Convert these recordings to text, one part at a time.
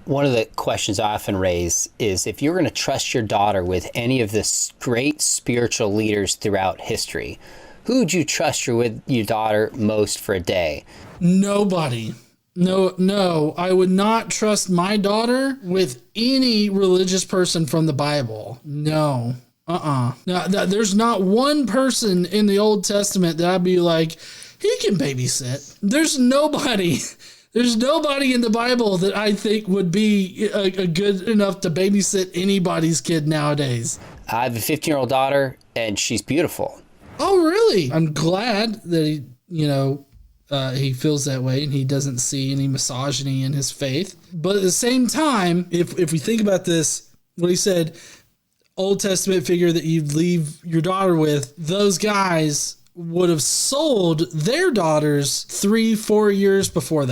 One of the questions I often raise is if you're going to trust your daughter with any of the great spiritual leaders throughout history, who would you trust with your daughter most for a day? Nobody. No, I would not trust my daughter with any religious person from the Bible. No. Now, there's not one person in the Old Testament that I'd be like, he can babysit. There's nobody in the Bible that I think would be a good enough to babysit anybody's kid nowadays. I have a 15-year-old daughter, and she's beautiful. Oh, really? I'm glad that he feels that way and he doesn't see any misogyny in his faith. But at the same time, if we think about this, what he said, Old Testament figure that you'd leave your daughter with, those guys would have sold their daughters 3-4 years before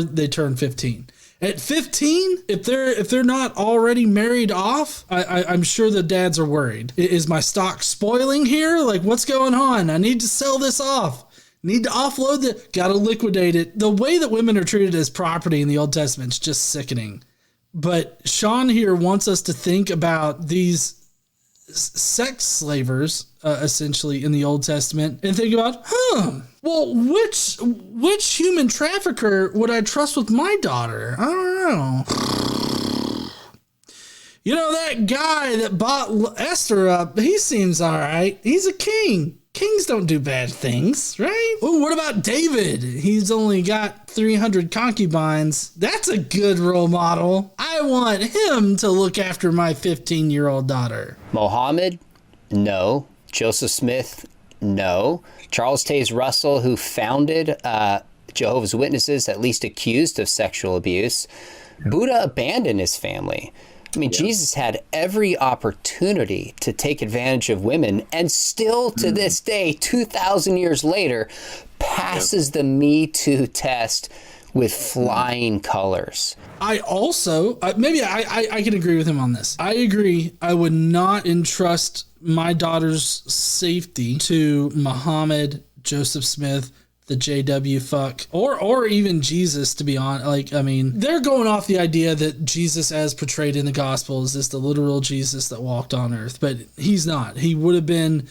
they turned 15. At 15, if they're not already married off, I'm sure the dads are worried. Is my stock spoiling here? Like, what's going on? I need to sell this off. Need to offload it. Got to liquidate it. The way that women are treated as property in the Old Testament is just sickening. But Sean here wants us to think about these sex slavers, essentially in the Old Testament, and think about, well, which human trafficker would I trust with my daughter? I don't know. That guy that bought Esther up, he seems all right. He's a king. Kings don't do bad things, right? Oh, what about David? He's only got 300 concubines. That's a good role model. I want him to look after my 15-year-old daughter. Mohammed? No. Joseph Smith? No. Charles Taze Russell, who founded Jehovah's Witnesses, at least accused of sexual abuse. Buddha abandoned his family. I mean, Jesus had every opportunity to take advantage of women, and still to this day, 2,000 years later, passes the Me Too test with flying colors. I also, maybe I can agree with him on this. I agree. I would not entrust my daughter's safety to Muhammad, Joseph Smith, the JW fuck, or even Jesus, to be honest. They're going off the idea that Jesus as portrayed in the Gospels is the literal Jesus that walked on earth, but he's not. He would have been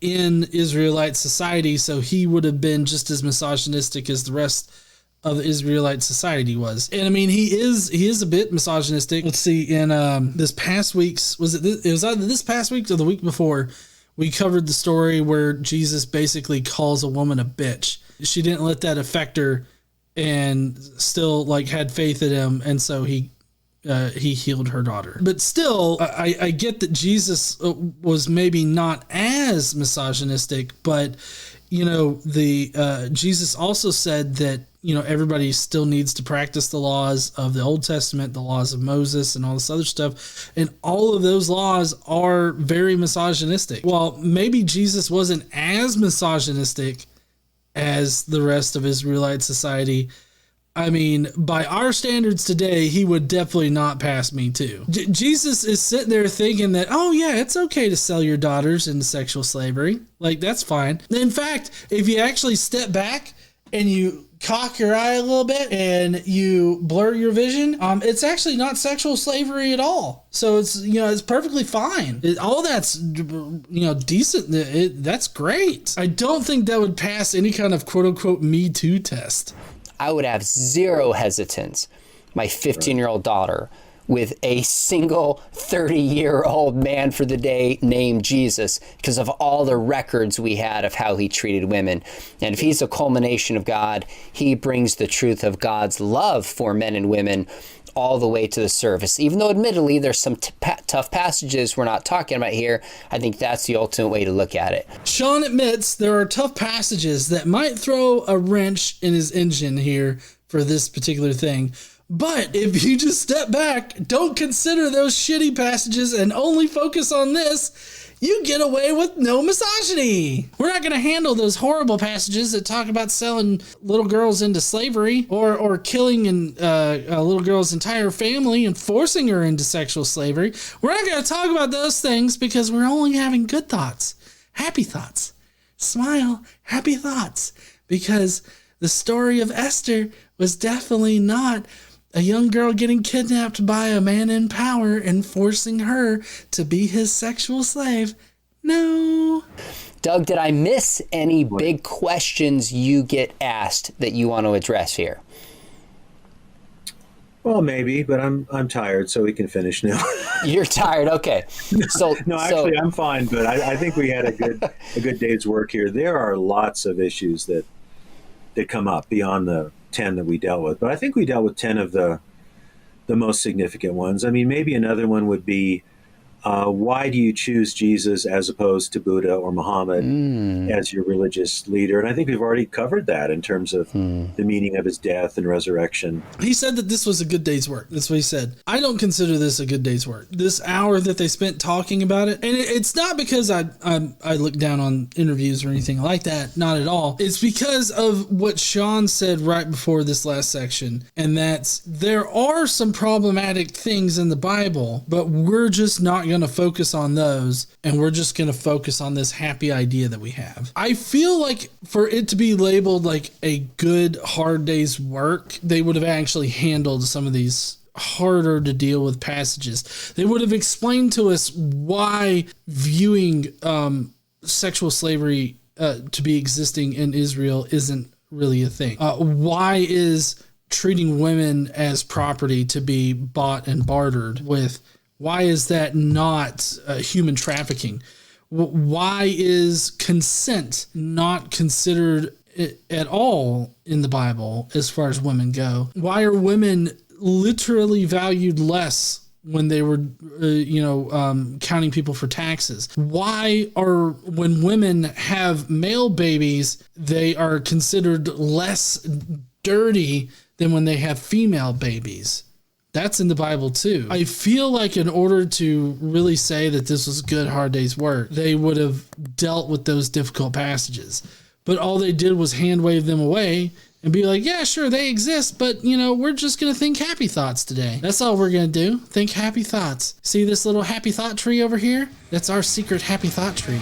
in Israelite society, so he would have been just as misogynistic as the rest of the Israelite society was. And he is a bit misogynistic. Let's see, in this past week's, it was either this past week or the week before, we covered the story where Jesus basically calls a woman a bitch. She didn't let that affect her and still had faith in him. And so he healed her daughter. But still, I get that Jesus was maybe not as misogynistic, but Jesus also said that, everybody still needs to practice the laws of the Old Testament, the laws of Moses and all this other stuff. And all of those laws are very misogynistic. Well, maybe Jesus wasn't as misogynistic as the rest of Israelite society. By our standards today, he would definitely not pass Me Too. Jesus is sitting there thinking that, oh yeah, it's okay to sell your daughters into sexual slavery. That's fine. In fact, if you actually step back and you cock your eye a little bit and you blur your vision, it's actually not sexual slavery at all. So it's perfectly fine. All that's decent. That's great. I don't think that would pass any kind of quote unquote Me Too test. I would have zero hesitance. My 15-year-old daughter with a single 30-year-old man for the day named Jesus because of all the records we had of how he treated women. And if he's a culmination of God, he brings the truth of God's love for men and women all the way to the surface. Even though admittedly there's some tough passages we're not talking about here, I think that's the ultimate way to look at it. Sean admits there are tough passages that might throw a wrench in his engine here for this particular thing. But if you just step back, don't consider those shitty passages and only focus on this, you get away with no misogyny. We're not going to handle those horrible passages that talk about selling little girls into slavery or killing a little girl's entire family and forcing her into sexual slavery. We're not going to talk about those things because we're only having good thoughts, happy thoughts. Smile, happy thoughts. Because the story of Esther was definitely not A young girl getting kidnapped by a man in power and forcing her to be his sexual slave. No. Doug, did I miss any big questions you get asked that you want to address here? Well, maybe, but I'm tired, so we can finish now. You're tired, okay. Actually, I'm fine, but I think we had a good day's work here. There are lots of issues that come up beyond the 10 that we dealt with, but I think we dealt with 10 of the most significant ones. I mean, maybe another one would be, why do you choose Jesus as opposed to Buddha or Muhammad as your religious leader? And I think we've already covered that in terms of the meaning of his death and resurrection. He said that this was a good day's work. That's what he said. I don't consider this a good day's work. This hour that they spent talking about it, and it's not because I look down on interviews or anything like that. Not at all. It's because of what Sean said right before this last section, and that's there are some problematic things in the Bible, but we're just not going to focus on those, and we're just going to focus on this happy idea that we have. I feel like for it to be labeled like a good hard day's work, they would have actually handled some of these harder to deal with passages. They would have explained to us why viewing sexual slavery to be existing in Israel isn't really a thing. Why is treating women as property to be bought and bartered with? Why is that not human trafficking? Why is consent not considered at all in the Bible as far as women go? Why are women literally valued less when they were, counting people for taxes? Why are, when women have male babies, they are considered less dirty than when they have female babies? That's in the Bible too. I feel like in order to really say that this was good hard day's work, they would have dealt with those difficult passages. But all they did was hand wave them away and be like, yeah, sure, they exist, but, we're just going to think happy thoughts today. That's all we're going to do. Think happy thoughts. See this little happy thought tree over here? That's our secret happy thought tree.